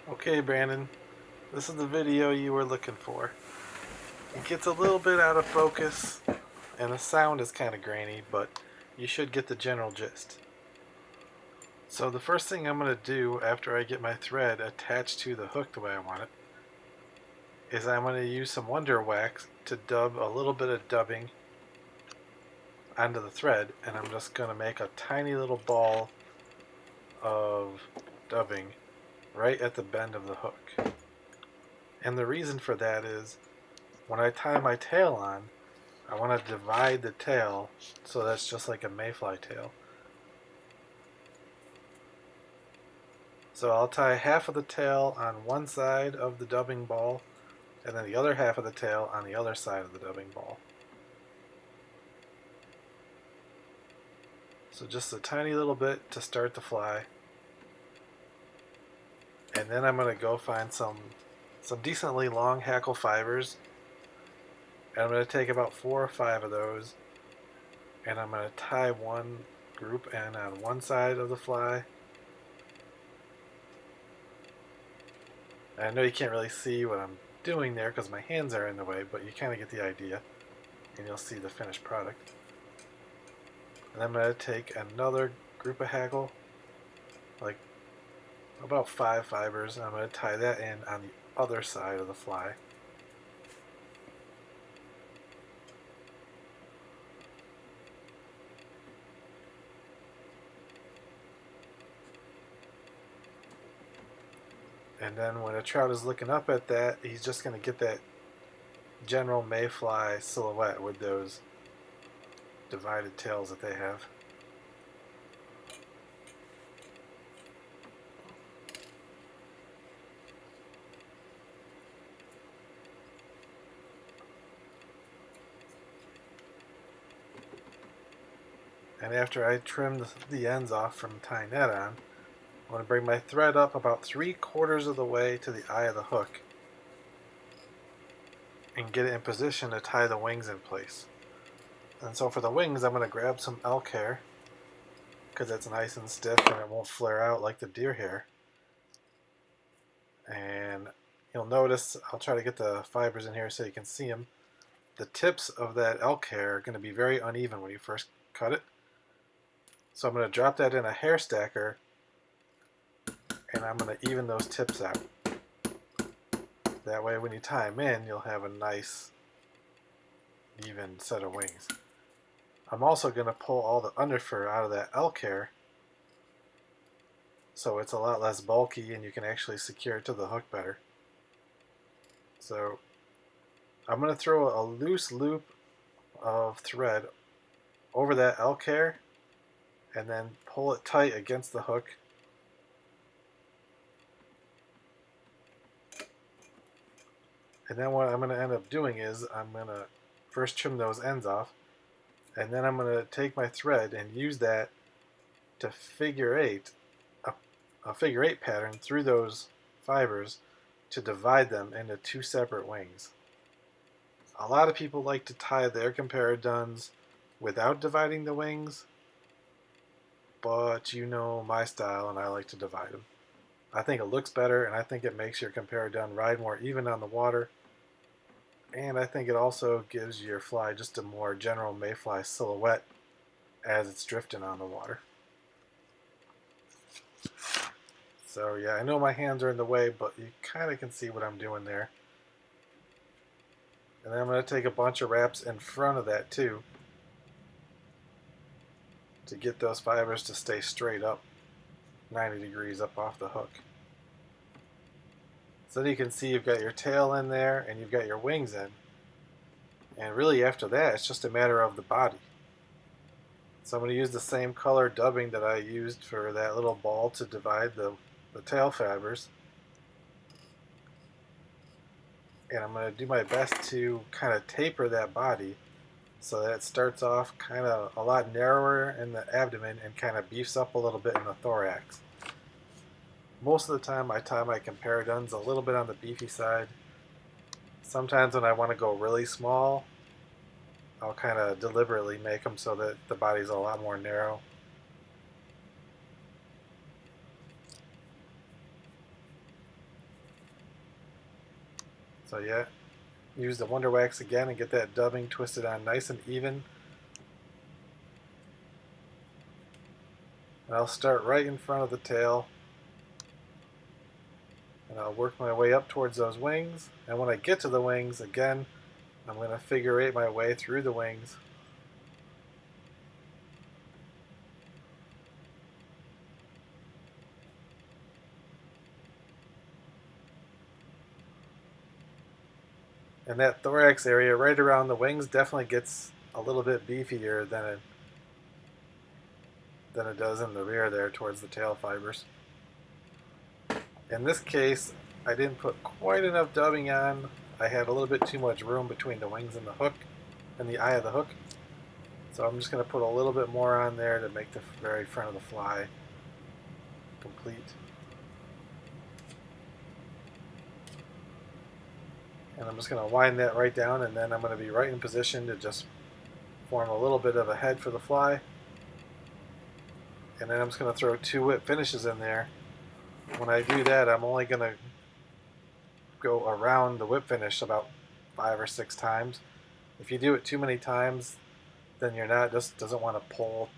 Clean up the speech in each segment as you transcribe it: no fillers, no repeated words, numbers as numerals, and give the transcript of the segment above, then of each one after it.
Okay, Brandon, this is the video you were looking for. It gets a little bit out of focus, and the sound is kind of grainy, but you should get the general gist. So the first thing I'm going to do after I get my thread attached to the hook the way I want it, is I'm going to use some Wonder Wax to dub a little bit of dubbing onto the thread, and I'm just going to make a tiny little ball of dubbing right at the bend of the hook. And the reason for that is when I tie my tail on, I want to divide the tail so that's just like a mayfly tail. So I'll tie half of the tail on one side of the dubbing ball and then the other half of the tail on the other side of the dubbing ball. So just a tiny little bit to start the fly. And then I'm going to go find some decently long hackle fibers. And I'm going to take about 4 or 5 of those. And I'm going to tie one group end on one side of the fly. I know you can't really see what I'm doing there because my hands are in the way, but you kind of get the idea, and you'll see the finished product. And I'm going to take another group of haggle, like about 5 fibers, and I'm going to tie that in on the other side of the fly. And then when a trout is looking up at that, he's just going to get that general mayfly silhouette with those divided tails that they have. And after I trim the ends off from tying that on, I'm going to bring my thread up about 3/4 of the way to the eye of the hook and get it in position to tie the wings in place. And so for the wings, I'm going to grab some elk hair because it's nice and stiff and it won't flare out like the deer hair. And you'll notice, I'll try to get the fibers in here so you can see them. The tips of that elk hair are going to be very uneven when you first cut it. So I'm going to drop that in a hair stacker and I'm going to even those tips out. That way when you tie them in, you'll have a nice even set of wings. I'm also going to pull all the underfur out of that elk hair so it's a lot less bulky and you can actually secure it to the hook better. So I'm going to throw a loose loop of thread over that elk hair and then pull it tight against the hook. And then what I'm going to end up doing is I'm going to first trim those ends off, and then I'm going to take my thread and use that to figure eight, a figure eight pattern through those fibers to divide them into 2 separate wings. A lot of people like to tie their comparaduns without dividing the wings, but you know my style and I like to divide them. I think it looks better and I think it makes your comparadun ride more even on the water. And I think it also gives your fly just a more general mayfly silhouette as it's drifting on the water. So yeah, I know my hands are in the way, but you kind of can see what I'm doing there. And then I'm going to take a bunch of wraps in front of that too to get those fibers to stay straight up 90 degrees up off the hook. So then you can see you've got your tail in there and you've got your wings in. And really after that, it's just a matter of the body. So I'm going to use the same color dubbing that I used for that little ball to divide the tail fibers. And I'm going to do my best to kind of taper that body so that it starts off kind of a lot narrower in the abdomen and kind of beefs up a little bit in the thorax. Most of the time I tie my comparaduns a little bit on the beefy side. Sometimes when I want to go really small, I'll kind of deliberately make them so that the body's a lot more narrow. So yeah, use the Wonder Wax again and get that dubbing twisted on nice and even. And I'll start right in front of the tail. And I'll work my way up towards those wings. And when I get to the wings, again, I'm going to figure eight my way through the wings. And that thorax area right around the wings definitely gets a little bit beefier than it does in the rear there towards the tail fibers. In this case, I didn't put quite enough dubbing on. I had a little bit too much room between the wings and the hook and the eye of the hook. So I'm just going to put a little bit more on there to make the very front of the fly complete. And I'm just going to wind that right down, and then I'm going to be right in position to just form a little bit of a head for the fly. And then I'm just going to throw 2 whip finishes in there. When I do that, I'm only going to go around the whip finish about 5 or 6 times. If you do it too many times, then your knot just doesn't want to pull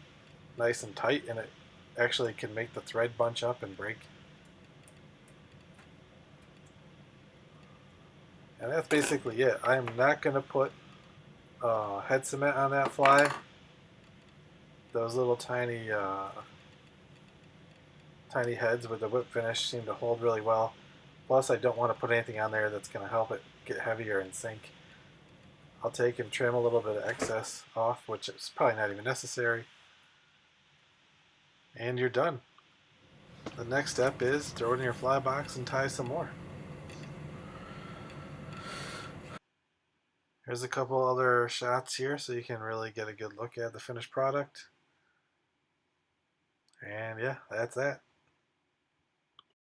nice and tight, and it actually can make the thread bunch up and break. And that's basically it. I'm not going to put head cement on that fly. Those little tiny tiny heads with the whip finish seem to hold really well. Plus, I don't want to put anything on there that's going to help it get heavier and sink. I'll take and trim a little bit of excess off, which is probably not even necessary. And you're done. The next step is throw it in your fly box and tie some more. Here's a couple other shots here so you can really get a good look at the finished product. And yeah, that's that.